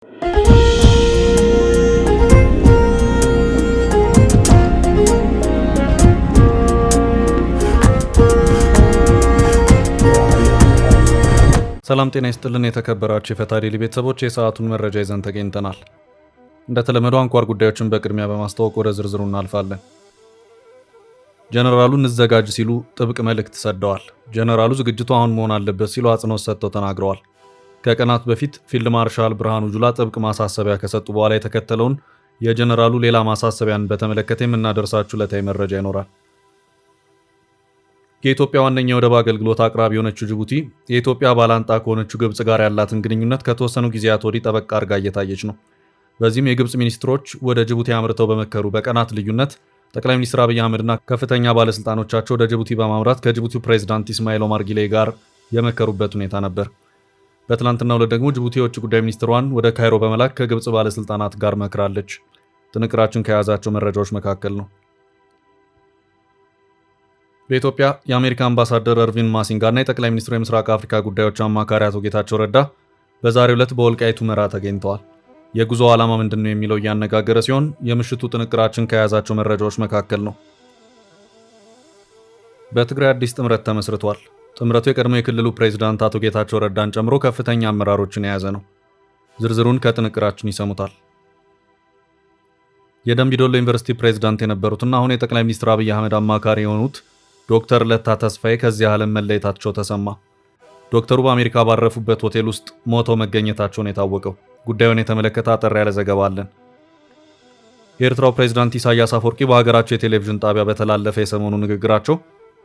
ሰላም ጤና ይስጥልን የተከበራችሁ የፈታ ዴይሊ ቤተሰቦች የሰዓቱን መረጃ ይዘን ተገኝተናል። እንደተለመደው አንኳር ጉዳዮችን በቅድሚያ በማስተዋወቅ ወደ ዝርዝሩ እናልፋለን። ጀነራሉ እንዘጋጅ ሲሉ ጥብቅ መልእክት ሰደዋል። ጀነራሉ ዝግጅቱ አሁን መሆን አለበት ሲሉ አጽንኦት ሰጥተው ተናግረዋል። ከቀናት በፊት ፊልድ ማርሻል ብርሃኑ ጁላ ጥብቅ ማሳሰቢያ ከሰጡ በኋላ የተከተለውን የጀነራሉ ሌላ ማሳሰቢያን በተመለከተ የምናደርሳችሁ ዕለታዊ መረጃ ይኖራል። የኢትዮጵያ ዋነኛ የወደብ አገልግሎት አቅራቢ የሆነችው ጅቡቲ የኢትዮጵያ ባላንጣ ከሆነችው ግብጽ ጋር ያላትን ግንኙነት ከተወሰኑ ጊዜያት ወዲህ ጠበቅ አድርጋ እየታየች ነው። በዚህም የግብጽ ሚኒስትሮች ወደ ጅቡቲ አምርተው በመከሩ በቀናት ልዩነት ጠቅላይ ሚኒስትር አብይ አህመድና ከፍተኛ ባለስልጣኖቻቸው ወደ ጅቡቲ በማምራት ከጅቡቲው ፕሬዝዳንት ኢስማኤል ኦማር ጊሌ ጋር የመከሩበት ሁኔታ ነበር። በትናንትናው ዕለት ደግሞ ጅቡቲ የውጭ ጉዳይ ሚኒስትሯን ወደ ካይሮ በመላክ ከግብጽ ባለስልጣናት ጋር መክራለች። ጥንቅራችን ከያዛቸው መረጃዎች መካከል ነው። በኢትዮጵያ የአሜሪካ አምባሳደር እርቪን ማሲንጋና የጠቅላይ ሚኒስትሩ የምስራቅ አፍሪካ ጉዳዮች አማካሪ አቶ ጌታቸው ረዳ በዛሬው ዕለት በወልቃይቱ ሁመራ ተገኝተዋል። የጉዞ ዓላማ ምንድን ነው የሚለው እያነጋገረ ሲሆን የምሽቱ ጥንቅራችን ከያዛቸው መረጃዎች መካከል ነው። በትግራይ አዲስ ጥምረት ተመስርቷል። ጥምረቱ የቀድሞ የክልሉ ፕሬዝዳንት አቶ ጌታቸው ረዳን ጨምሮ ከፍተኛ አመራሮችን የያዘ ነው። ዝርዝሩን ከጥንቅራችን ይሰሙታል። የደምቢ ዶሎ ዩኒቨርሲቲ ፕሬዝዳንት የነበሩትና አሁን የጠቅላይ ሚኒስትር አብይ አህመድ አማካሪ የሆኑት ዶክተር ለታ ተስፋዬ ከዚህ ዓለም መለየታቸው ተሰማ። ዶክተሩ በአሜሪካ ባረፉበት ሆቴል ውስጥ ሞተው መገኘታቸውን የታወቀው። ጉዳዩን የተመለከተ አጠር ያለ ዘገባ አለን። የኤርትራው ፕሬዝዳንት ኢሳያስ አፈወርቂ በሀገራቸው የቴሌቪዥን ጣቢያ በተላለፈ የሰሞኑ ንግግራቸው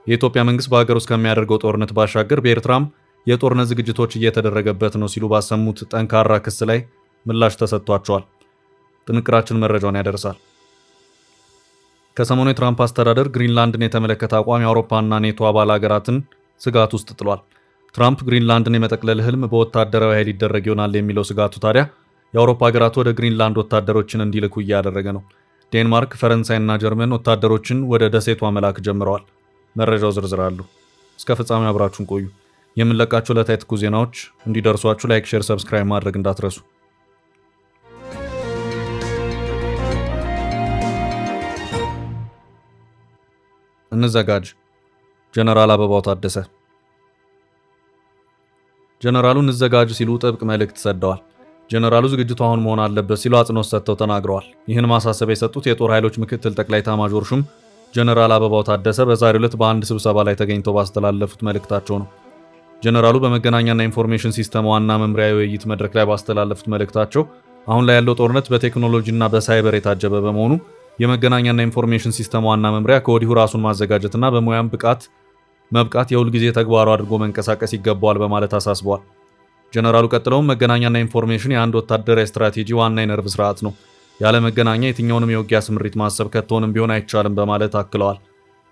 የኢትዮጵያ መንግስት በሀገር ውስጥ ከሚያደርገው ጦርነት ባሻገር በኤርትራም የጦርነት ዝግጅቶች እየተደረገበት ነው ሲሉ ባሰሙት ጠንካራ ክስ ላይ ምላሽ ተሰጥቷቸዋል። ጥንቅራችን መረጃውን ያደርሳል። ከሰሞኑ የትራምፕ አስተዳደር ግሪንላንድን የተመለከተ አቋም የአውሮፓና ኔቶ አባል ሀገራትን ስጋት ውስጥ ጥሏል። ትራምፕ ግሪንላንድን የመጠቅለል ህልም በወታደራዊ ኃይል ይደረግ ይሆናል የሚለው ስጋቱ ታዲያ የአውሮፓ ሀገራት ወደ ግሪንላንድ ወታደሮችን እንዲልኩ እያደረገ ነው። ዴንማርክ፣ ፈረንሳይና ጀርመን ወታደሮችን ወደ ደሴቷ መላክ ጀምረዋል። መረጃው ዝርዝር አሉ። እስከ ፍጻሜ አብራችሁን ቆዩ። የምንለቃቸው ዕለታዊ ትኩስ ዜናዎች እንዲደርሷችሁ ላይክ፣ ሼር፣ ሰብስክራይብ ማድረግ እንዳትረሱ። እንዘጋጅ። ጀነራል አበባው ታደሰ። ጀነራሉ እንዘጋጅ ሲሉ ጥብቅ መልእክት ሰደዋል። ጀነራሉ ዝግጅቱ አሁን መሆን አለበት ሲሉ አጽንኦት ሰጥተው ተናግረዋል። ይህን ማሳሰቢያ የሰጡት የጦር ኃይሎች ምክትል ጠቅላይ ኤታማዦር ሹም ጀነራል አበባው ታደሰ በዛሬው ዕለት በአንድ ስብሰባ ላይ ተገኝተው ባስተላለፉት መልእክታቸው ነው። ጀነራሉ በመገናኛና ኢንፎርሜሽን ሲስተም ዋና መምሪያ የውይይት መድረክ ላይ ባስተላለፉት መልእክታቸው አሁን ላይ ያለው ጦርነት በቴክኖሎጂና በሳይበር የታጀበ በመሆኑ የመገናኛና ኢንፎርሜሽን ሲስተም ዋና መምሪያ ከወዲሁ ራሱን ማዘጋጀትና በሙያም መብቃት የሁል ጊዜ ተግባሩ አድርጎ መንቀሳቀስ ይገባዋል በማለት አሳስበዋል። ጀነራሉ ቀጥለውም መገናኛና ኢንፎርሜሽን የአንድ ወታደራዊ ስትራቴጂ ዋና የነርቭ ስርዓት ነው። ያለ መገናኛ የትኛውንም የውጊያ ስምሪት ማሰብ ከቶንም ቢሆን አይቻልም በማለት አክለዋል።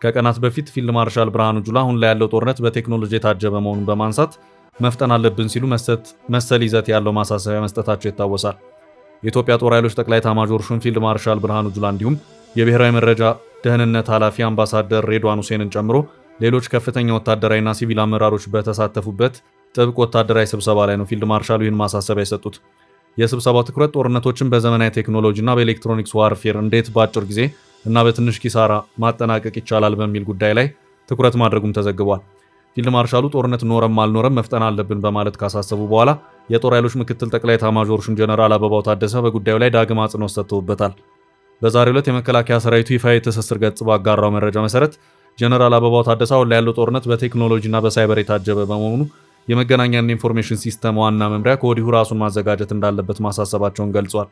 ከቀናት በፊት ፊልድ ማርሻል ብርሃኑ ጁላ አሁን ላይ ያለው ጦርነት በቴክኖሎጂ የታጀበ መሆኑን በማንሳት መፍጠን አለብን ሲሉ መሰል ይዘት ያለው ማሳሰቢያ መስጠታቸው ይታወሳል። የኢትዮጵያ ጦር ኃይሎች ጠቅላይ ኤታማዦር ሹም ፊልድ ማርሻል ብርሃኑ ጁላ እንዲሁም የብሔራዊ መረጃ ደህንነት ኃላፊ አምባሳደር ሬድዋን ሁሴንን ጨምሮ ሌሎች ከፍተኛ ወታደራዊና ሲቪል አመራሮች በተሳተፉበት ጥብቅ ወታደራዊ ስብሰባ ላይ ነው ፊልድ ማርሻሉ ይህን ማሳሰቢያ የሰጡት። የስብሰባው ትኩረት ጦርነቶችን በዘመናዊ ቴክኖሎጂና በኤሌክትሮኒክስ ዋርፌር እንዴት በአጭር ጊዜ እና በትንሽ ኪሳራ ማጠናቀቅ ይቻላል በሚል ጉዳይ ላይ ትኩረት ማድረጉም ተዘግቧል። ፊልድ ማርሻሉ ጦርነት ኖረም አልኖረም መፍጠን አለብን በማለት ካሳሰቡ በኋላ የጦር ኃይሎች ምክትል ጠቅላይ ኤታማዦር ሹም ጀነራል አበባው ታደሰ በጉዳዩ ላይ ዳግም አጽንኦት ሰጥተውበታል። በዛሬው ዕለት የመከላከያ ሰራዊቱ ይፋ የትስስር ገጽ ባጋራው መረጃ መሰረት ጀነራል አበባው ታደሰ አሁን ላይ ያለው ጦርነት በቴክኖሎጂና በሳይበር የታጀበ በመሆኑ የመገናኛና ኢንፎርሜሽን ሲስተም ዋና መምሪያ ከወዲሁ ራሱን ማዘጋጀት እንዳለበት ማሳሰባቸውን ገልጿል።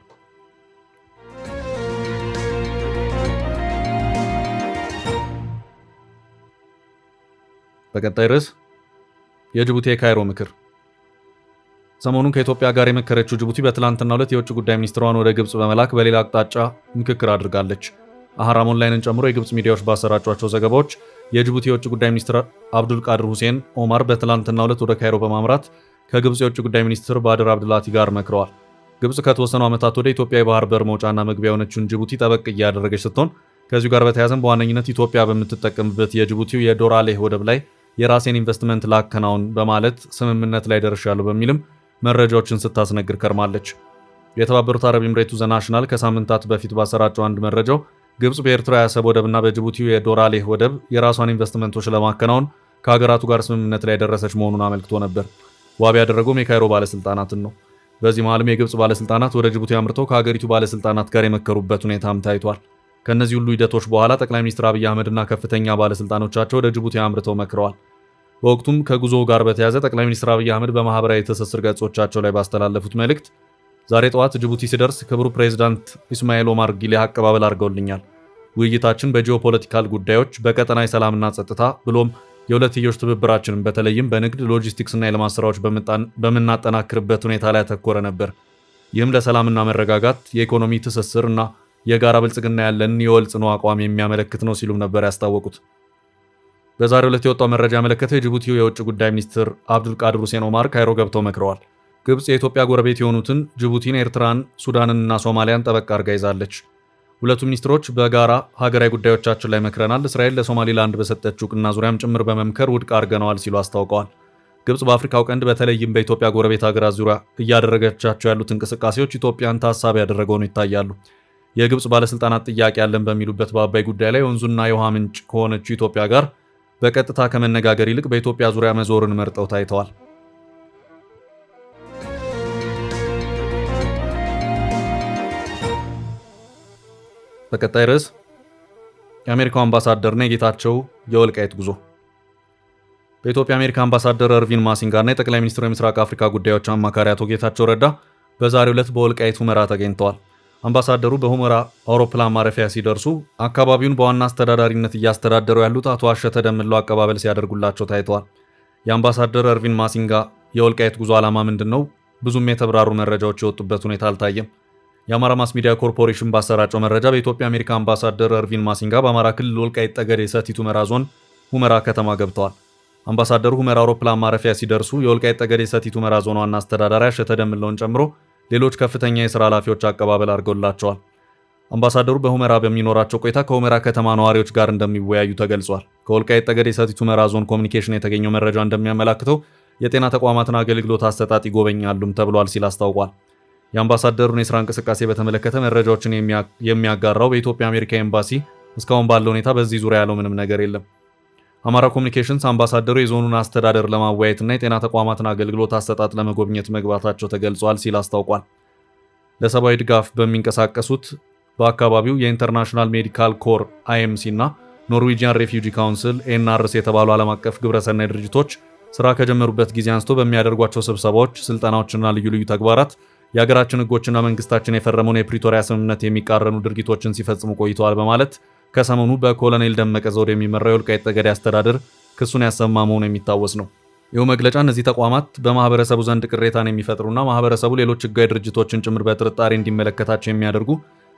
በቀጣይ ርዕስ የጅቡቲ የካይሮ ምክር። ሰሞኑን ከኢትዮጵያ ጋር የመከረችው ጅቡቲ በትላንትናው ዕለት የውጭ ጉዳይ ሚኒስትሯን ወደ ግብጽ በመላክ በሌላ አቅጣጫ ምክክር አድርጋለች። አህራም ኦንላይንን ጨምሮ የግብጽ ሚዲያዎች ባሰራጯቸው ዘገባዎች የጅቡቲ የውጭ ጉዳይ ሚኒስትር አብዱል ቃድር ሁሴን ኦማር በትላንትናው ዕለት ወደ ካይሮ በማምራት ከግብጽ የውጭ ጉዳይ ሚኒስትር ባድር አብድላቲ ጋር መክረዋል። ግብጽ ከተወሰኑ ዓመታት ወደ ኢትዮጵያ የባህር በር መውጫና መግቢያ የሆነችውን ጅቡቲ ጠበቅ እያደረገች ስትሆን ከዚሁ ጋር በተያያዘም በዋነኝነት ኢትዮጵያ በምትጠቀምበት የጅቡቲው የዶራሌህ ወደብ ላይ የራሴን ኢንቨስትመንት ላከናውን በማለት ስምምነት ላይ ደርሻለሁ በሚልም መረጃዎችን ስታስነግር ከርማለች። የተባበሩት አረብ ኤምሬቱ ዘ ናሽናል ከሳምንታት በፊት ባሰራጨው አንድ መረጃው ግብጽ በኤርትራ የአሰብ ወደብና በጅቡቲው የዶራሌህ ወደብ የራሷን ኢንቨስትመንቶች ለማከናወን ከሀገራቱ ጋር ስምምነት ላይ ደረሰች መሆኑን አመልክቶ ነበር። ዋቢ ያደረገውም የካይሮ ባለስልጣናትን ነው። በዚህ መሃልም የግብጽ ባለስልጣናት ወደ ጅቡቲ አምርተው ከሀገሪቱ ባለስልጣናት ጋር የመከሩበት ሁኔታም ታይቷል። ከነዚህ ሁሉ ሂደቶች በኋላ ጠቅላይ ሚኒስትር አብይ አህመድና ከፍተኛ ባለስልጣኖቻቸው ወደ ጅቡቲ አምርተው መክረዋል። በወቅቱም ከጉዞው ጋር በተያያዘ ጠቅላይ ሚኒስትር አብይ አህመድ በማህበራዊ ትስስር ገጾቻቸው ላይ ባስተላለፉት መልእክት ዛሬ ጠዋት ጅቡቲ ሲደርስ ክቡር ፕሬዝዳንት ኢስማኤል ኦማር ጊሌህ አቀባበል አድርገውልኛል። ውይይታችን በጂኦፖለቲካል ጉዳዮች፣ በቀጠናዊ ሰላምና ጸጥታ ብሎም የሁለትዮሽ ትብብራችንን በተለይም በንግድ ሎጂስቲክስና የልማት ስራዎች በምናጠናክርበት ሁኔታ ላይ ያተኮረ ነበር። ይህም ለሰላምና መረጋጋት፣ የኢኮኖሚ ትስስር እና የጋራ ብልጽግና ያለን የወል ጽኑ አቋም የሚያመለክት ነው ሲሉም ነበር ያስታወቁት። በዛሬው ዕለት የወጣው መረጃ ያመለከተው የጅቡቲው የውጭ ጉዳይ ሚኒስትር አብዱልቃድር ሁሴን ኦማር ካይሮ ገብተው መክረዋል። ግብጽ የኢትዮጵያ ጎረቤት የሆኑትን ጅቡቲን፣ ኤርትራን፣ ሱዳንንና ሶማሊያን ጠበቅ አድርጋ ይዛለች። ሁለቱ ሚኒስትሮች በጋራ ሀገራዊ ጉዳዮቻችን ላይ መክረናል፣ እስራኤል ለሶማሊላንድ በሰጠችው ዕውቅና ዙሪያም ጭምር በመምከር ውድቅ አድርገነዋል ሲሉ አስታውቀዋል። ግብጽ በአፍሪካው ቀንድ በተለይም በኢትዮጵያ ጎረቤት ሀገራት ዙሪያ እያደረገቻቸው ያሉት እንቅስቃሴዎች ኢትዮጵያን ታሳቢ ያደረገው ነው ይታያሉ። የግብጽ ባለስልጣናት ጥያቄ ያለን በሚሉበት በአባይ ጉዳይ ላይ ወንዙና የውሃ ምንጭ ከሆነችው ኢትዮጵያ ጋር በቀጥታ ከመነጋገር ይልቅ በኢትዮጵያ ዙሪያ መዞርን መርጠው ታይተዋል። በቀጣይ ርዕስ የአሜሪካው አምባሳደርና የጌታቸው የወልቃይት ጉዞ። በኢትዮጵያ አሜሪካ አምባሳደር እርቪን ማሲንጋና የጠቅላይ ሚኒስትሩ የምስራቅ አፍሪካ ጉዳዮች አማካሪ አቶ ጌታቸው ረዳ በዛሬው ዕለት በወልቃይት ሁመራ ተገኝተዋል። አምባሳደሩ በሁመራ አውሮፕላን ማረፊያ ሲደርሱ አካባቢውን በዋና አስተዳዳሪነት እያስተዳደሩ ያሉት አቶ አሸተ ደምለው አቀባበል ሲያደርጉላቸው ታይተዋል። የአምባሳደር እርቪን ማሲንጋ የወልቃይት ጉዞ ዓላማ ምንድን ነው? ብዙም የተብራሩ መረጃዎች የወጡበት ሁኔታ አልታየም። የአማራ ማስ ሚዲያ ኮርፖሬሽን ባሰራጨው መረጃ በኢትዮጵያ አሜሪካ አምባሳደር እርቪን ማሲንጋ በአማራ ክልል ወልቃይት ጠገዴ ሰቲት ሁመራ ዞን ሁመራ ከተማ ገብተዋል። አምባሳደሩ ሁመራ አውሮፕላን ማረፊያ ሲደርሱ የወልቃይት ጠገዴ ሰቲት ሁመራ ዞን ዋና አስተዳዳሪ አሸተ ደምለውን ጨምሮ ሌሎች ከፍተኛ የሥራ ኃላፊዎች አቀባበል አድርገውላቸዋል። አምባሳደሩ በሁመራ በሚኖራቸው ቆይታ ከሁመራ ከተማ ነዋሪዎች ጋር እንደሚወያዩ ተገልጿል። ከወልቃይት ጠገዴ ሰቲት ሁመራ ዞን ኮሚኒኬሽን የተገኘው መረጃ እንደሚያመላክተው የጤና ተቋማትን አገልግሎት አሰጣጥ ይጎበኛሉም ተብሏል ሲል አስታውቋል። የአምባሳደሩን የሥራ እንቅስቃሴ በተመለከተ መረጃዎችን የሚያጋራው በኢትዮጵያ አሜሪካ ኤምባሲ እስካሁን ባለው ሁኔታ በዚህ ዙሪያ ያለው ምንም ነገር የለም። አማራ ኮሚኒኬሽንስ አምባሳደሩ የዞኑን አስተዳደር ለማወያየትና የጤና ተቋማትን አገልግሎት አሰጣጥ ለመጎብኘት መግባታቸው ተገልጿል ሲል አስታውቋል። ለሰብአዊ ድጋፍ በሚንቀሳቀሱት በአካባቢው የኢንተርናሽናል ሜዲካል ኮር አይኤምሲ እና ኖርዌጂያን ሬፊውጂ ካውንስል ኤንአርሲ የተባሉ ዓለም አቀፍ ግብረሰናይ ድርጅቶች ስራ ከጀመሩበት ጊዜ አንስቶ በሚያደርጓቸው ስብሰባዎች፣ ስልጠናዎችና ልዩ ልዩ ተግባራት የሀገራችን ሕጎችና መንግስታችን የፈረመውን የፕሪቶሪያ ስምምነት የሚቃረኑ ድርጊቶችን ሲፈጽሙ ቆይተዋል በማለት ከሰሞኑ በኮሎኔል ደመቀ ዘውዴ የሚመራው የወልቃይት ጠገዴ አስተዳደር ክሱን ያሰማ መሆኑ የሚታወስ ነው። ይኸው መግለጫ እነዚህ ተቋማት በማህበረሰቡ ዘንድ ቅሬታን የሚፈጥሩና ማህበረሰቡ ሌሎች ህጋዊ ድርጅቶችን ጭምር በጥርጣሬ እንዲመለከታቸው የሚያደርጉ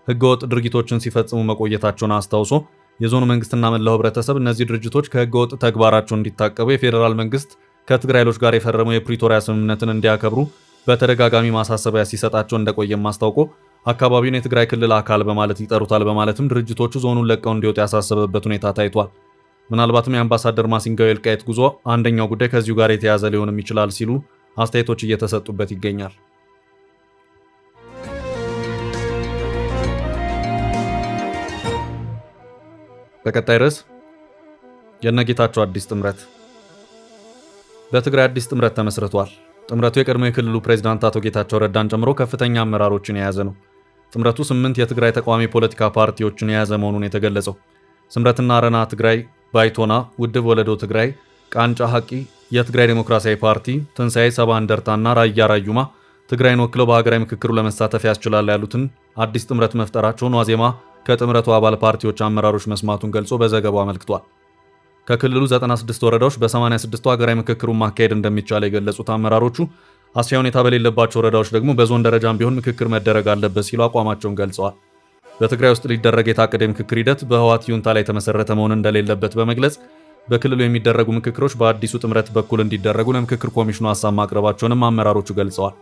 ህገወጥ ድርጊቶችን ሲፈጽሙ መቆየታቸውን አስታውሶ የዞኑ መንግስትና መላው ህብረተሰብ እነዚህ ድርጅቶች ከህገወጥ ተግባራቸው እንዲታቀቡ የፌዴራል መንግስት ከትግራይ ኃይሎች ጋር የፈረመው የፕሪቶሪያ ስምምነትን እንዲያከብሩ በተደጋጋሚ ማሳሰቢያ ሲሰጣቸው እንደቆየም አስታውቆ አካባቢውን የትግራይ ክልል አካል በማለት ይጠሩታል በማለትም ድርጅቶቹ ዞኑን ለቀው እንዲወጡ ያሳሰበበት ሁኔታ ታይቷል። ምናልባትም የአምባሳደር ማሲንጋ የወልቃይት ጉዞ አንደኛው ጉዳይ ከዚሁ ጋር የተያዘ ሊሆንም ይችላል ሲሉ አስተያየቶች እየተሰጡበት ይገኛል። በቀጣይ ርዕስ የነጌታቸው አዲስ ጥምረት። በትግራይ አዲስ ጥምረት ተመስርቷል። ጥምረቱ የቀድሞ የክልሉ ፕሬዝዳንት አቶ ጌታቸው ረዳን ጨምሮ ከፍተኛ አመራሮችን የያዘ ነው። ጥምረቱ 8 የትግራይ ተቃዋሚ ፖለቲካ ፓርቲዎችን የያዘ መሆኑን የተገለጸው ስምረትና አረና ትግራይ፣ ባይቶና፣ ውድብ ወለዶ ትግራይ፣ ቃንጫ ሐቂ፣ የትግራይ ዴሞክራሲያዊ ፓርቲ፣ ትንሳኤ ሰባ እንደርታና ራያ ራዩማ ትግራይን ወክለው በሀገራዊ ምክክሩ ለመሳተፍ ያስችላል ያሉትን አዲስ ጥምረት መፍጠራቸውን ዋዜማ ከጥምረቱ አባል ፓርቲዎች አመራሮች መስማቱን ገልጾ በዘገባው አመልክቷል። ከክልሉ 96 ወረዳዎች በ86ቱ ሀገራዊ ምክክሩን ማካሄድ እንደሚቻል የገለጹት አመራሮቹ አስቻይ ሁኔታ በሌለባቸው ወረዳዎች ደግሞ በዞን ደረጃም ቢሆን ምክክር መደረግ አለበት ሲሉ አቋማቸውን ገልጸዋል። በትግራይ ውስጥ ሊደረግ የታቀደ የምክክር ሂደት በህወሓት ዩንታ ላይ የተመሰረተ መሆን እንደሌለበት በመግለጽ በክልሉ የሚደረጉ ምክክሮች በአዲሱ ጥምረት በኩል እንዲደረጉ ለምክክር ኮሚሽኑ ሀሳብ ማቅረባቸውንም አመራሮቹ ገልጸዋል።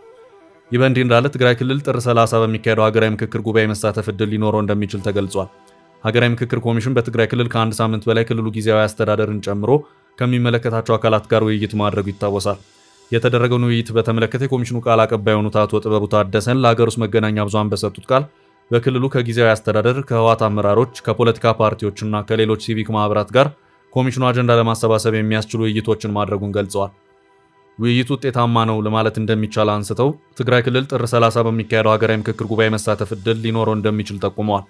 ይህ በእንዲህ እንዳለ ትግራይ ክልል ጥር 30 በሚካሄደው ሀገራዊ ምክክር ጉባኤ መሳተፍ ዕድል ሊኖረው እንደሚችል ተገልጿል። ሀገራዊ ምክክር ኮሚሽን በትግራይ ክልል ከአንድ ሳምንት በላይ ክልሉ ጊዜያዊ አስተዳደርን ጨምሮ ከሚመለከታቸው አካላት ጋር ውይይት ማድረጉ ይታወሳል። የተደረገውን ውይይት በተመለከተ የኮሚሽኑ ቃል አቀባይ የሆኑት አቶ ጥበቡ ታደሰን ለሀገር ውስጥ መገናኛ ብዙሃን በሰጡት ቃል በክልሉ ከጊዜያዊ አስተዳደር፣ ከህወሓት አመራሮች፣ ከፖለቲካ ፓርቲዎችና ከሌሎች ሲቪክ ማህበራት ጋር ኮሚሽኑ አጀንዳ ለማሰባሰብ የሚያስችሉ ውይይቶችን ማድረጉን ገልጸዋል። ውይይቱ ውጤታማ ነው ለማለት እንደሚቻል አንስተው ትግራይ ክልል ጥር 30 በሚካሄደው ሀገራዊ ምክክር ጉባኤ መሳተፍ ዕድል ሊኖረው እንደሚችል ጠቁመዋል።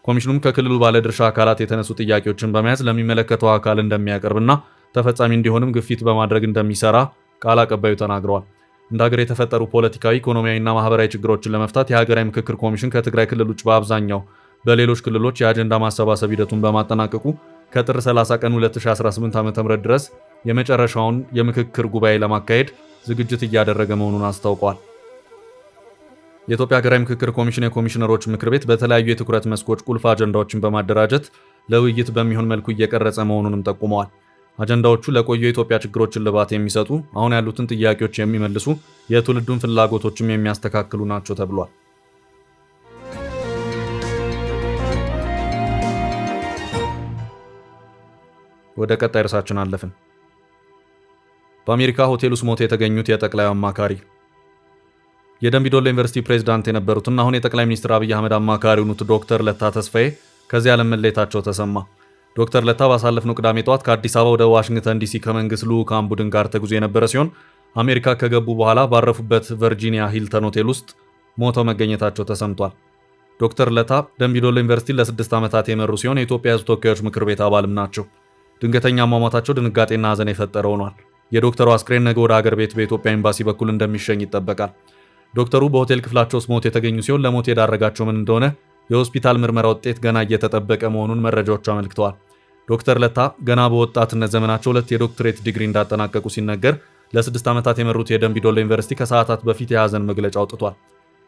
ኮሚሽኑም ከክልሉ ባለድርሻ አካላት የተነሱ ጥያቄዎችን በመያዝ ለሚመለከተው አካል እንደሚያቀርብና ተፈጻሚ እንዲሆንም ግፊት በማድረግ እንደሚሰራ ቃል አቀባዩ ተናግረዋል። እንደ ሀገር የተፈጠሩ ፖለቲካዊ፣ ኢኮኖሚያዊና ማህበራዊ ችግሮችን ለመፍታት የሀገራዊ ምክክር ኮሚሽን ከትግራይ ክልል ውጭ በአብዛኛው በሌሎች ክልሎች የአጀንዳ ማሰባሰብ ሂደቱን በማጠናቀቁ ከጥር 30 ቀን 2018 ዓ.ም ድረስ የመጨረሻውን የምክክር ጉባኤ ለማካሄድ ዝግጅት እያደረገ መሆኑን አስታውቋል። የኢትዮጵያ ሀገራዊ ምክክር ኮሚሽን የኮሚሽነሮች ምክር ቤት በተለያዩ የትኩረት መስኮች ቁልፍ አጀንዳዎችን በማደራጀት ለውይይት በሚሆን መልኩ እየቀረጸ መሆኑንም ጠቁመዋል። አጀንዳዎቹ ለቆዩ የኢትዮጵያ ችግሮችን እልባት የሚሰጡ፣ አሁን ያሉትን ጥያቄዎች የሚመልሱ፣ የትውልዱን ፍላጎቶችም የሚያስተካክሉ ናቸው ተብሏል። ወደ ቀጣይ ርዕሳችን አለፍን። በአሜሪካ ሆቴል ውስጥ ሞተው የተገኙት የጠቅላዩ አማካሪ የደምቢ ዶሎ ዩኒቨርሲቲ ፕሬዝዳንት የነበሩትና አሁን የጠቅላይ ሚኒስትር አብይ አህመድ አማካሪ የሆኑት ዶክተር ለታ ተስፋዬ ከዚህ ዓለም መለየታቸው ተሰማ። ዶክተር ለታ ባሳለፍነው ቅዳሜ ጠዋት ከአዲስ አበባ ወደ ዋሽንግተን ዲሲ ከመንግስት ልዑካን ቡድን ጋር ተጉዞ የነበረ ሲሆን አሜሪካ ከገቡ በኋላ ባረፉበት ቨርጂኒያ ሂልተን ሆቴል ውስጥ ሞተው መገኘታቸው ተሰምቷል። ዶክተር ለታ ደምቢ ዶሎ ዩኒቨርሲቲ ለ6 ዓመታት የመሩ ሲሆን የኢትዮጵያ ሕዝብ ተወካዮች ምክር ቤት አባልም ናቸው። ድንገተኛ አሟሟታቸው ድንጋጤና ሐዘን የፈጠረ ሆኗል። የዶክተሩ አስክሬን ነገ ወደ ሀገር ቤት በኢትዮጵያ ኤምባሲ በኩል እንደሚሸኝ ይጠበቃል። ዶክተሩ በሆቴል ክፍላቸው ውስጥ ሞት የተገኙ ሲሆን ለሞት የዳረጋቸው ምን እንደሆነ የሆስፒታል ምርመራ ውጤት ገና እየተጠበቀ መሆኑን መረጃዎች አመልክተዋል። ዶክተር ለታ ገና በወጣትነት ዘመናቸው 2 የዶክትሬት ዲግሪ እንዳጠናቀቁ ሲነገር ለ6 ዓመታት የመሩት የደምቢ ዶሎ ዩኒቨርሲቲ ከሰዓታት በፊት የሐዘን መግለጫ አውጥቷል።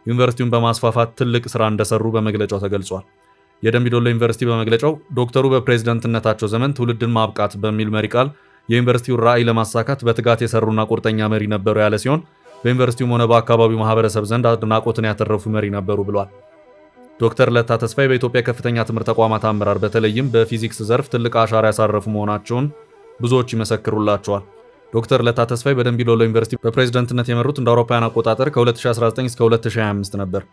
ዩኒቨርሲቲውን በማስፋፋት ትልቅ ስራ እንደሰሩ በመግለጫው ተገልጿል። የደምቢ ዶሎ ዩኒቨርሲቲ በመግለጫው ዶክተሩ በፕሬዝዳንትነታቸው ዘመን ትውልድን ማብቃት በሚል መሪ ቃል የዩኒቨርሲቲውን ራዕይ ለማሳካት በትጋት የሰሩና ቁርጠኛ መሪ ነበሩ ያለ ሲሆን በዩኒቨርሲቲውም ሆነ በአካባቢው ማህበረሰብ ዘንድ አድናቆትን ያተረፉ መሪ ነበሩ ብሏል። ዶክተር ለታ ተስፋዬ በኢትዮጵያ ከፍተኛ ትምህርት ተቋማት አመራር በተለይም በፊዚክስ ዘርፍ ትልቅ አሻራ ያሳረፉ መሆናቸውን ብዙዎች ይመሰክሩላቸዋል። ዶክተር ለታ ተስፋዬ በደምቢ ዶሎ ዩኒቨርሲቲ በፕሬዝዳንትነት የመሩት እንደ አውሮፓውያን አቆጣጠር ከ2019 እስከ 2025 ነበር።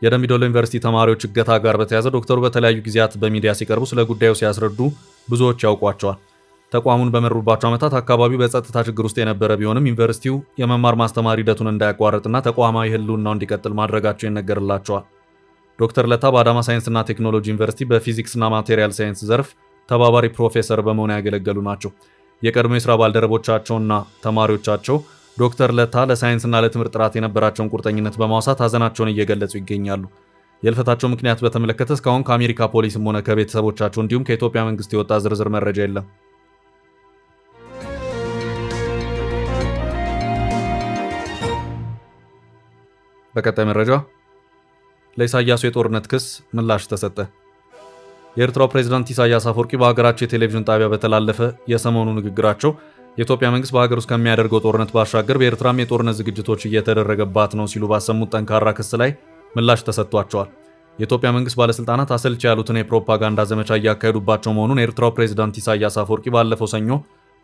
የደምቢ ዶሎ ዩኒቨርሲቲ ተማሪዎች እገታ ጋር በተያያዘ ዶክተሩ በተለያዩ ጊዜያት በሚዲያ ሲቀርቡ ስለ ጉዳዩ ሲያስረዱ ብዙዎች ያውቋቸዋል። ተቋሙን በመሩባቸው ዓመታት አካባቢው በጸጥታ ችግር ውስጥ የነበረ ቢሆንም ዩኒቨርሲቲው የመማር ማስተማር ሂደቱን እንዳያቋርጥና ተቋማዊ ህልውናው እንዲቀጥል ማድረጋቸው ይነገርላቸዋል። ዶክተር ለታ በአዳማ ሳይንስና ቴክኖሎጂ ዩኒቨርሲቲ በፊዚክስና ማቴሪያል ሳይንስ ዘርፍ ተባባሪ ፕሮፌሰር በመሆን ያገለገሉ ናቸው። የቀድሞ የሥራ ባልደረቦቻቸውና ተማሪዎቻቸው ዶክተር ለታ ለሳይንስና ለትምህርት ጥራት የነበራቸውን ቁርጠኝነት በማውሳት ሐዘናቸውን እየገለጹ ይገኛሉ። የልፈታቸው ምክንያት በተመለከተ እስካሁን ከአሜሪካ ፖሊስም ሆነ ከቤተሰቦቻቸው እንዲሁም ከኢትዮጵያ መንግስት የወጣ ዝርዝር መረጃ የለም። በቀጣይ መረጃ ለኢሳያሱ የጦርነት ክስ ምላሽ ተሰጠ። የኤርትራው ፕሬዝዳንት ኢሳያስ አፈወርቂ በሀገራቸው የቴሌቪዥን ጣቢያ በተላለፈ የሰሞኑ ንግግራቸው የኢትዮጵያ መንግስት በሀገር ውስጥ ከሚያደርገው ጦርነት ባሻገር በኤርትራም የጦርነት ዝግጅቶች እየተደረገባት ነው ሲሉ ባሰሙት ጠንካራ ክስ ላይ ምላሽ ተሰጥቷቸዋል። የኢትዮጵያ መንግስት ባለስልጣናት አሰልቺ ያሉትን የፕሮፓጋንዳ ዘመቻ እያካሄዱባቸው መሆኑን የኤርትራው ፕሬዝዳንት ኢሳያስ አፈወርቂ ባለፈው ሰኞ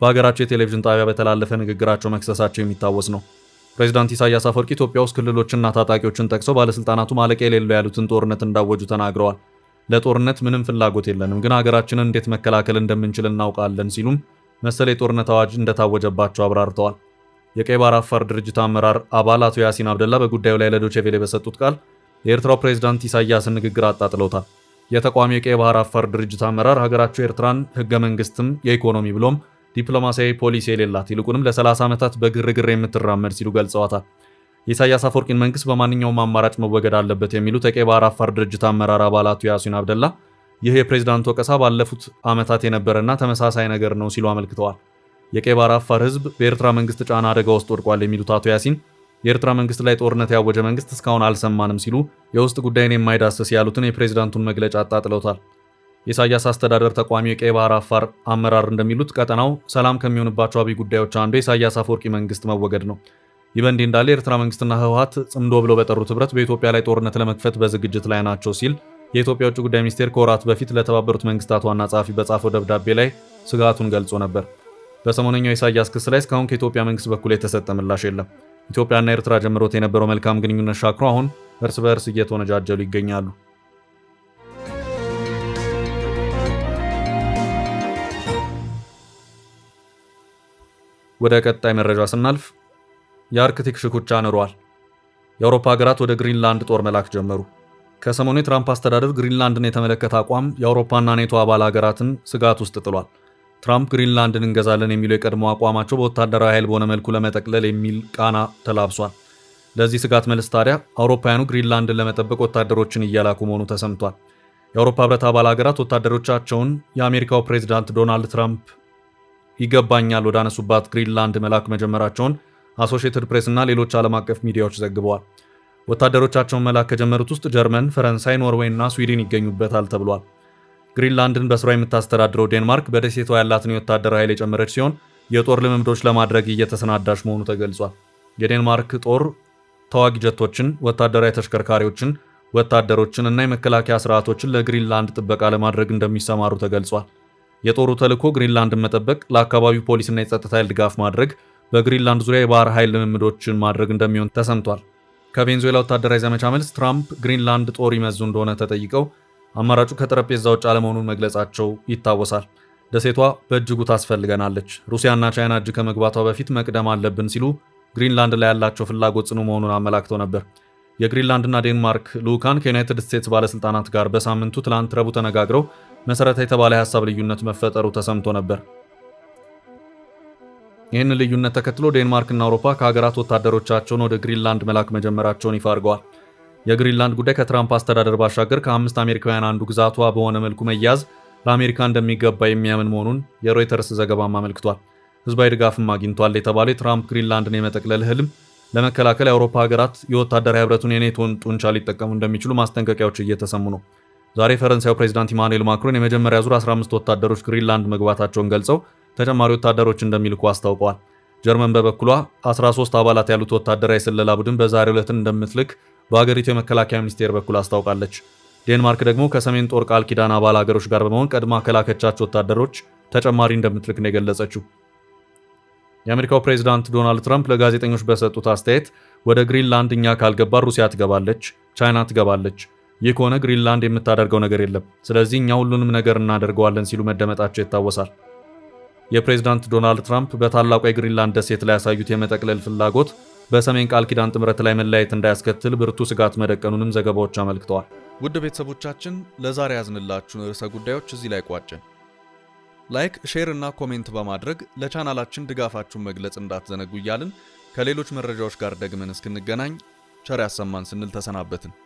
በሀገራቸው የቴሌቪዥን ጣቢያ በተላለፈ ንግግራቸው መክሰሳቸው የሚታወስ ነው። ፕሬዝዳንት ኢሳያስ አፈወርቂ ኢትዮጵያ ውስጥ ክልሎችና ታጣቂዎችን ጠቅሰው ባለስልጣናቱ ማለቂያ የሌለው ያሉትን ጦርነት እንዳወጁ ተናግረዋል። ለጦርነት ምንም ፍላጎት የለንም፣ ግን ሀገራችንን እንዴት መከላከል እንደምንችል እናውቃለን ሲሉም መሰል የጦርነት አዋጅ እንደታወጀባቸው አብራርተዋል። የቀይ ባህር አፋር ድርጅት አመራር አባል አቶ ያሲን አብደላ በጉዳዩ ላይ ለዶቼ ቬለ በሰጡት ቃል የኤርትራው ፕሬዝዳንት ኢሳያስን ንግግር አጣጥለውታል። የተቋሚው የቀይ ባህር አፋር ድርጅት አመራር ሀገራቸው ኤርትራን ህገ መንግስትም የኢኮኖሚ ብሎም ዲፕሎማሲያዊ ፖሊሲ የሌላት ይልቁንም ለ30 ዓመታት በግርግር የምትራመድ ሲሉ ገልጸዋታል። የኢሳያስ አፈወርቂን መንግስት በማንኛውም አማራጭ መወገድ አለበት የሚሉት የቀይ ባህር አፋር ድርጅት አመራር አባል አቶ ያሲን አብደላ ይህ የፕሬዝዳንት ወቀሳ ባለፉት ዓመታት የነበረና ተመሳሳይ ነገር ነው ሲሉ አመልክተዋል። የቀይ ባህር አፋር ህዝብ በኤርትራ መንግስት ጫና አደጋ ውስጥ ወድቋል የሚሉት አቶ ያሲን የኤርትራ መንግስት ላይ ጦርነት ያወጀ መንግስት እስካሁን አልሰማንም ሲሉ የውስጥ ጉዳይን የማይዳስስ ያሉትን የፕሬዝዳንቱን መግለጫ አጣጥለውታል። የኢሳያስ አስተዳደር ተቋሚ የቀይ ባህር አፋር አመራር እንደሚሉት ቀጠናው ሰላም ከሚሆንባቸው አብይ ጉዳዮች አንዱ የኢሳያስ አፈወርቂ መንግስት መወገድ ነው። ይህ በእንዲህ እንዳለ የኤርትራ መንግስትና ህወሓት ጽምዶ ብለው በጠሩት ህብረት በኢትዮጵያ ላይ ጦርነት ለመክፈት በዝግጅት ላይ ናቸው ሲል የኢትዮጵያ ውጭ ጉዳይ ሚኒስቴር ከወራት በፊት ለተባበሩት መንግስታት ዋና ጸሐፊ በጻፈው ደብዳቤ ላይ ስጋቱን ገልጾ ነበር። በሰሞነኛው ኢሳያስ ክስ ላይ እስካሁን ከኢትዮጵያ መንግስት በኩል የተሰጠ ምላሽ የለም። ኢትዮጵያና ኤርትራ ጀምሮት የነበረው መልካም ግንኙነት ሻክሮ አሁን እርስ በእርስ እየተወነጃጀሉ ይገኛሉ። ወደ ቀጣይ መረጃ ስናልፍ የአርክቲክ ሽኩቻ ንሯል። የአውሮፓ ሀገራት ወደ ግሪንላንድ ጦር መላክ ጀመሩ። ከሰሞኑ የትራምፕ አስተዳደር ግሪንላንድን የተመለከተ አቋም የአውሮፓና ኔቶ አባል ሀገራትን ስጋት ውስጥ ጥሏል። ትራምፕ ግሪንላንድን እንገዛለን የሚለው የቀድሞ አቋማቸው በወታደራዊ ኃይል በሆነ መልኩ ለመጠቅለል የሚል ቃና ተላብሷል። ለዚህ ስጋት መልስ ታዲያ አውሮፓውያኑ ግሪንላንድን ለመጠበቅ ወታደሮችን እየላኩ መሆኑ ተሰምቷል። የአውሮፓ ህብረት አባል ሀገራት ወታደሮቻቸውን የአሜሪካው ፕሬዚዳንት ዶናልድ ትራምፕ ይገባኛል ወዳነሱባት ግሪንላንድ መላክ መጀመራቸውን አሶሺየትድ ፕሬስ እና ሌሎች ዓለም አቀፍ ሚዲያዎች ዘግበዋል። ወታደሮቻቸውን መላክ ከጀመሩት ውስጥ ጀርመን፣ ፈረንሳይ፣ ኖርዌይ እና ስዊድን ይገኙበታል ተብሏል። ግሪንላንድን በስሯ የምታስተዳድረው ዴንማርክ በደሴቷ ያላትን የወታደራዊ ኃይል የጨመረች ሲሆን የጦር ልምምዶች ለማድረግ እየተሰናዳች መሆኑ ተገልጿል። የዴንማርክ ጦር ተዋጊ ጀቶችን፣ ወታደራዊ ተሽከርካሪዎችን፣ ወታደሮችን እና የመከላከያ ስርዓቶችን ለግሪንላንድ ጥበቃ ለማድረግ እንደሚሰማሩ ተገልጿል። የጦሩ ተልዕኮ ግሪንላንድን መጠበቅ፣ ለአካባቢው ፖሊስና የጸጥታ ኃይል ድጋፍ ማድረግ፣ በግሪንላንድ ዙሪያ የባህር ኃይል ልምምዶችን ማድረግ እንደሚሆን ተሰምቷል። ከቬንዙዌላ ወታደራዊ ዘመቻ መልስ ትራምፕ ግሪንላንድ ጦር ይመዙ እንደሆነ ተጠይቀው አማራጩ ከጠረጴዛ ውጭ አለመሆኑን መግለጻቸው ይታወሳል። ደሴቷ በእጅጉ ታስፈልገናለች፣ ሩሲያና ቻይና እጅ ከመግባቷ በፊት መቅደም አለብን ሲሉ ግሪንላንድ ላይ ያላቸው ፍላጎት ጽኑ መሆኑን አመላክተው ነበር። የግሪንላንድና ዴንማርክ ልዑካን ከዩናይትድ ስቴትስ ባለስልጣናት ጋር በሳምንቱ ትላንት ረቡዕ ተነጋግረው መሰረታዊ የተባለ የሐሳብ ልዩነት መፈጠሩ ተሰምቶ ነበር። ይህን ልዩነት ተከትሎ ዴንማርክና አውሮፓ ከሀገራት ወታደሮቻቸውን ወደ ግሪንላንድ መላክ መጀመራቸውን ይፋ አድርገዋል። የግሪንላንድ ጉዳይ ከትራምፕ አስተዳደር ባሻገር ከ5 አሜሪካውያን አንዱ ግዛቷ በሆነ መልኩ መያዝ ለአሜሪካ እንደሚገባ የሚያምን መሆኑን የሮይተርስ ዘገባም አመልክቷል። ህዝባዊ ድጋፍም አግኝቷል የተባለው የትራምፕ ግሪንላንድን የመጠቅለል ህልም ለመከላከል የአውሮፓ ሀገራት የወታደራዊ ህብረቱን የኔቶን ጡንቻ ሊጠቀሙ እንደሚችሉ ማስጠንቀቂያዎች እየተሰሙ ነው። ዛሬ ፈረንሳዩ ፕሬዚዳንት ኢማኑኤል ማክሮን የመጀመሪያ ዙር 15 ወታደሮች ግሪንላንድ መግባታቸውን ገልጸው ተጨማሪ ወታደሮች እንደሚልኩ አስታውቀዋል። ጀርመን በበኩሏ 13 አባላት ያሉት ወታደራዊ የስለላ ቡድን በዛሬው ዕለት እንደምትልክ በሀገሪቱ የመከላከያ ሚኒስቴር በኩል አስታውቃለች። ዴንማርክ ደግሞ ከሰሜን ጦር ቃል ኪዳን አባል ሀገሮች ጋር በመሆን ቀድማ ከላከቻቸው ወታደሮች ተጨማሪ እንደምትልክ ነው የገለጸችው። የአሜሪካው ፕሬዚዳንት ዶናልድ ትራምፕ ለጋዜጠኞች በሰጡት አስተያየት ወደ ግሪንላንድ እኛ ካልገባን ሩሲያ ትገባለች፣ ቻይና ትገባለች። ይህ ከሆነ ግሪንላንድ የምታደርገው ነገር የለም፣ ስለዚህ እኛ ሁሉንም ነገር እናደርገዋለን ሲሉ መደመጣቸው ይታወሳል። የፕሬዚዳንት ዶናልድ ትራምፕ በታላቋ የግሪንላንድ ደሴት ላይ ያሳዩት የመጠቅለል ፍላጎት በሰሜን ቃል ኪዳን ጥምረት ላይ መለያየት እንዳያስከትል ብርቱ ስጋት መደቀኑንም ዘገባዎች አመልክተዋል። ውድ ቤተሰቦቻችን ለዛሬ ያዝንላችሁን ርዕሰ ጉዳዮች እዚህ ላይ ቋጨን። ላይክ፣ ሼር እና ኮሜንት በማድረግ ለቻናላችን ድጋፋችሁን መግለጽ እንዳትዘነጉ እያልን ከሌሎች መረጃዎች ጋር ደግመን እስክንገናኝ ቸር ያሰማን ስንል ተሰናበትን።